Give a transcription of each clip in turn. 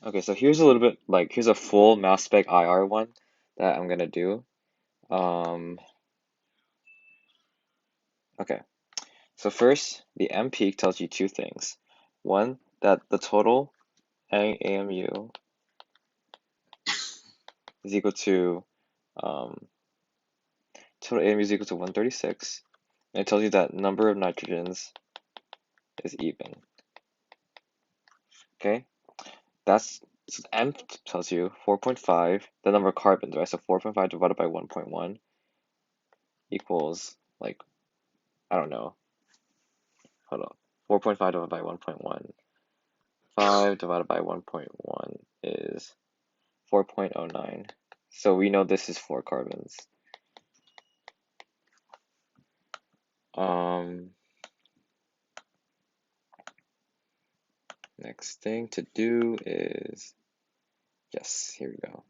Okay, so here's a little bit like here's a full mass spec IR one that I'm gonna do. Um, okay, so first the M peak tells you two things. One, that the total AMU is equal to um, total AMU is equal to 136, and it tells you that number of nitrogens is even. Okay, that's so M tells you 4.5, the number of carbons, right? So 4.5 divided by 1.1 equals like I don't know. Hold on. 4.5 divided by 1.1. 5 divided by 1.1 is 4.09. So we know this is 4 carbons. Um, Next thing to do is, yes, here we go.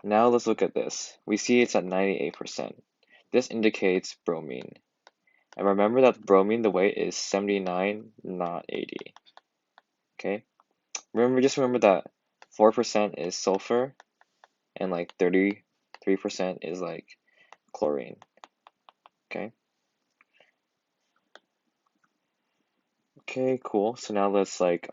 Now let's look at this. We see it's at 98%. This indicates bromine. And remember that bromine, the weight is 79, not 80. Okay? Just remember that 4% is sulfur and like 33% is like chlorine. Okay? Okay, cool. So now let's like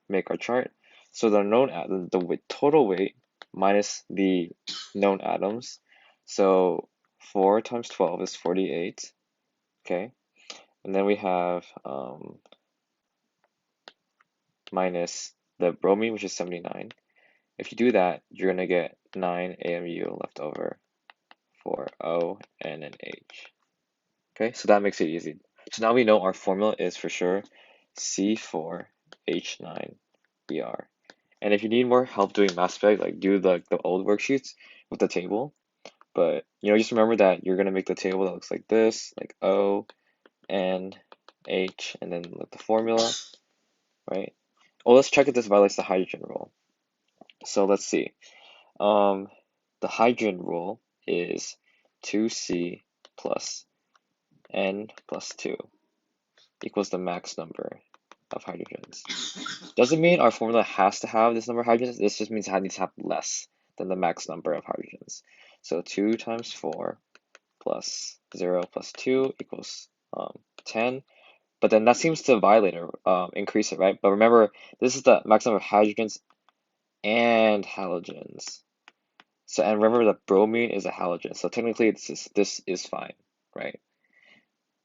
make our chart. So the known the total weight minus the known atoms. So 4 times 12 is 48. Okay. And then we have minus the bromine, which is 79. If you do that, you're gonna get 9 AMU left over for O and an H. Okay, so that makes it easy. So now we know our formula is for sure C4H9Br. And if you need more help doing mass spec, like do the old worksheets with the table. But just remember that you're gonna make the table that looks like this, like O and H, and then like the formula, right? Oh, let's check if this violates the hydrogen rule. So let's see. The hydrogen rule is 2C plus N plus 2 equals the max number of hydrogens. Doesn't mean our formula has to have this number of hydrogens. This just means it needs to have less than the max number of hydrogens. So 2 times 4 plus 0 plus 2 equals 10. But then that seems to violate or increase it, right? But remember, this is the max number of hydrogens and halogens. So and remember that bromine is a halogen. So technically, this is fine, right?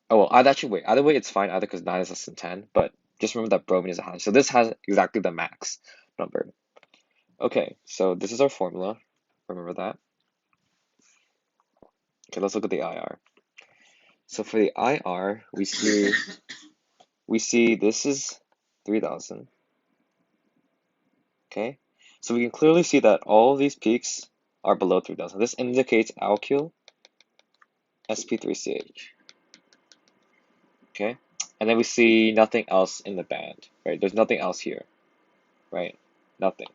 Oh well, I'd actually wait. Either way, it's fine either because 9 is less than 10. But just remember that bromine is a halogen. So this has exactly the max number. Okay, so this is our formula. Remember that. Okay, let's look at the IR. So for the IR, we see this is 3000. Okay, so we can clearly see that all of these peaks are below 3000. This indicates alkyl sp3ch. Okay, and then we see nothing else in the band, right? There's nothing else here, right? Nothing.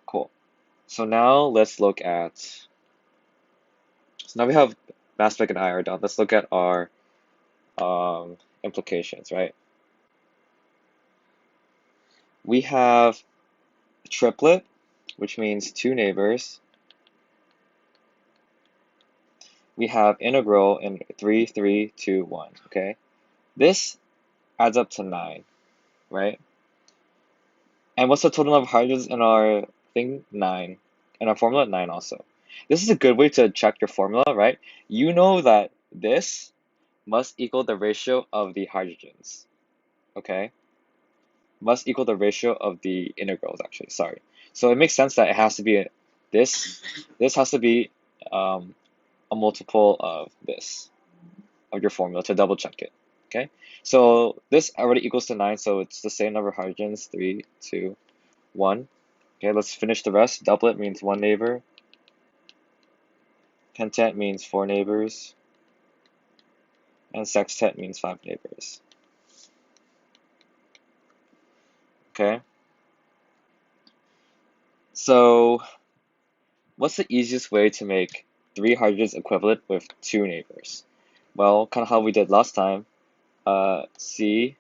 Cool. So now let's look at. So now we have mass spec and IR done. Let's look at our implications, right? We have a triplet, which means two neighbors. We have integral in 3, 3, 2, 1, okay? This adds up to 9, right? And what's the total number of hydrogens in our thing? 9. In our formula, 9 also. This is a good way to check your formula, right? You know that this must equal the ratio of the hydrogens, okay? Must equal the ratio of the integrals, actually, sorry. So it makes sense that it has to be this. This has to be a multiple of this, of your formula to double check it, okay? So this already equals to 9, so it's the same number of hydrogens, 3, 2, 1. Okay, let's finish the rest. Doublet means one neighbor. Pentet means four neighbors. And sextet means five neighbors. Okay? So, what's the easiest way to make 3 hydrogens equivalent with 2 neighbors? Well, kind of how we did last time. C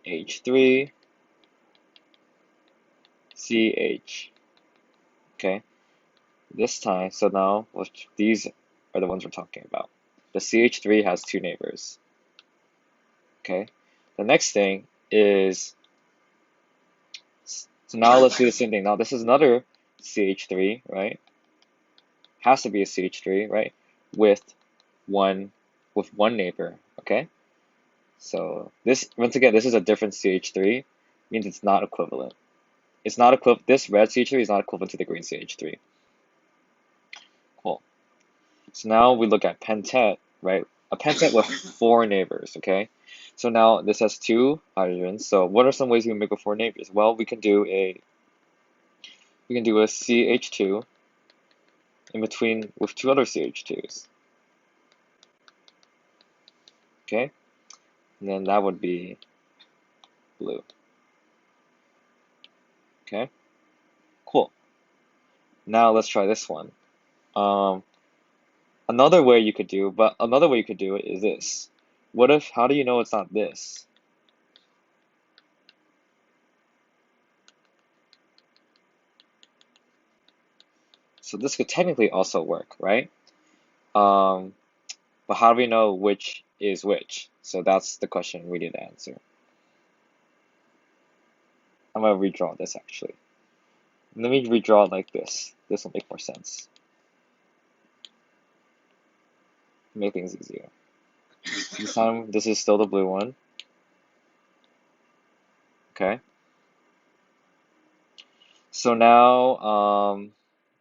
H3, CH. Okay, this time, so now these are the ones we're talking about. The CH3 has two neighbors. Okay, the next thing is, so now let's do the same thing. Now this is another CH3, right? Has to be a CH3, right? With one neighbor. Okay, so this, once again, this is a different CH3, means it's not equivalent. It's not equivalent. This red CH3 is not equivalent to the green CH3. Cool. So now we look at pentet, right? A pentet with four neighbors, okay? So now this has two hydrogens. So what are some ways we can make with four neighbors? Well, we can do a CH2 in between with two other CH2s. Okay? And then that would be blue. Okay? Cool. Now let's try this one. Another way you could do it is this. How do you know it's not this? So this could technically also work, right? But how do we know which is which? So that's the question we need to answer. I'm gonna redraw this actually. Let me redraw it like this. This will make more sense. Make things easier. This time, this is still the blue one. Okay. So now,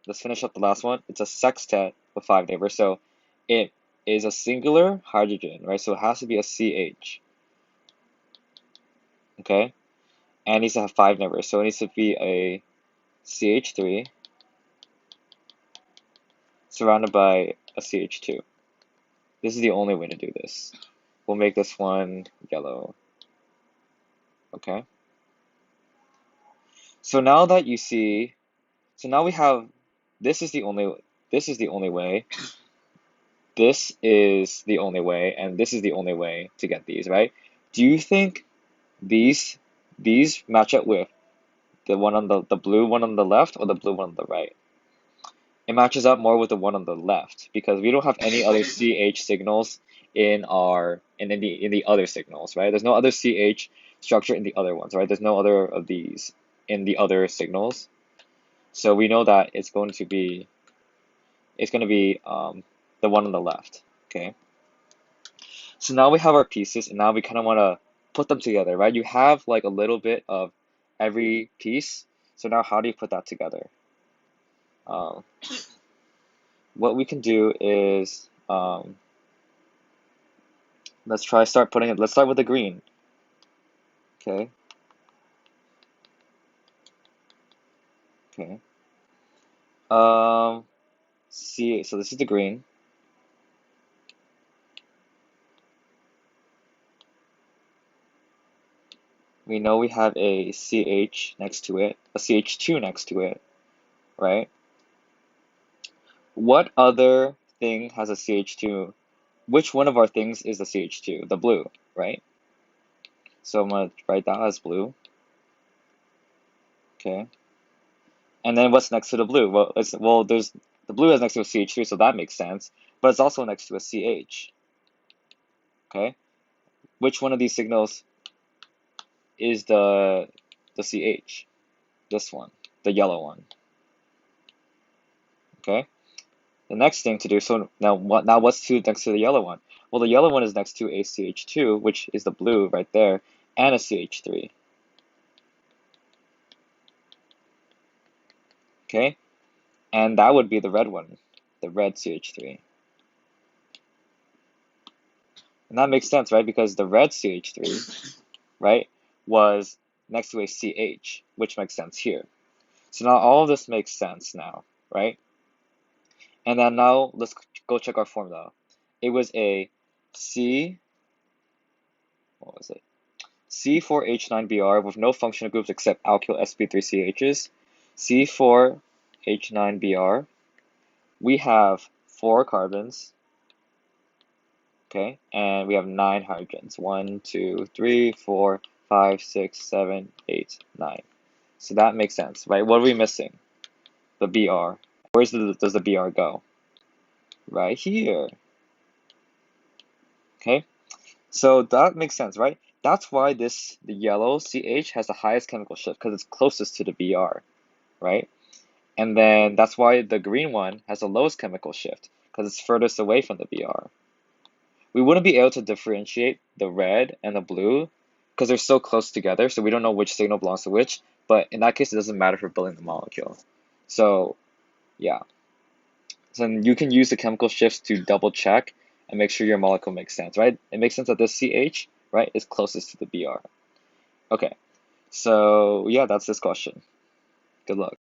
let's finish up the last one. It's a sextet with five neighbors. So it is a singular hydrogen, right? So it has to be a CH. Okay. And it needs to have five neighbors. So it needs to be a CH3 surrounded by a CH2. This is the only way to do this. We'll make this one yellow. Okay. So now that you see, so now we have, this is the only way, this is the only way, and this is the only way to get these, right? Do you think these match up with the one on the blue one on the left or the blue one on the right? It matches up more with the one on the left because we don't have any other CH signals in the other signals, right? There's no other CH structure in the other ones, right? There's no other of these in the other signals. So we know that it's going to be the one on the left, okay? So now we have our pieces, and now we kind of want to put them together, right? You have like a little bit of every piece. So now how do you put that together? Um, what we can do is let's start putting it. Let's start with the green. Okay. Okay. See. So this is the green. We know we have a CH next to it, a CH2 next to it, right? What other thing has a CH2? Which one of our things is the CH2? The blue, right? So I'm gonna write that as blue. Okay. And then what's next to the blue? There's the blue is next to a CH3, so that makes sense. But it's also next to a CH. Okay. Which one of these signals is the CH? This one, the yellow one. Okay. The next thing to do. So now what's next to the yellow one? Well, the yellow one is next to a CH2, which is the blue right there, and a CH3. Okay. And that would be the red one, the red CH3. And that makes sense, right? Because the red CH3, right, was next to a CH, which makes sense here. So now all of this makes sense now, right? And then now let's go check our formula. It was a what was it? C4H9Br with no functional groups except alkyl sp3CHs. C4H9Br. We have 4 carbons, okay, and we have 9 hydrogens. 1, 2, 3, 4, 5, 6, 7, 8, 9. So that makes sense, right? What are we missing? The BR. Where does the BR go? Right here. Okay, so that makes sense, right? That's why the yellow CH has the highest chemical shift because it's closest to the BR, right? And then that's why the green one has the lowest chemical shift because it's furthest away from the BR. We wouldn't be able to differentiate the red and the blue because they're so close together, so we don't know which signal belongs to which, but in that case, it doesn't matter for building the molecule. So, yeah. So then you can use the chemical shifts to double check and make sure your molecule makes sense, right? It makes sense that this CH, right, is closest to the BR. Okay, so yeah, that's this question. Good luck.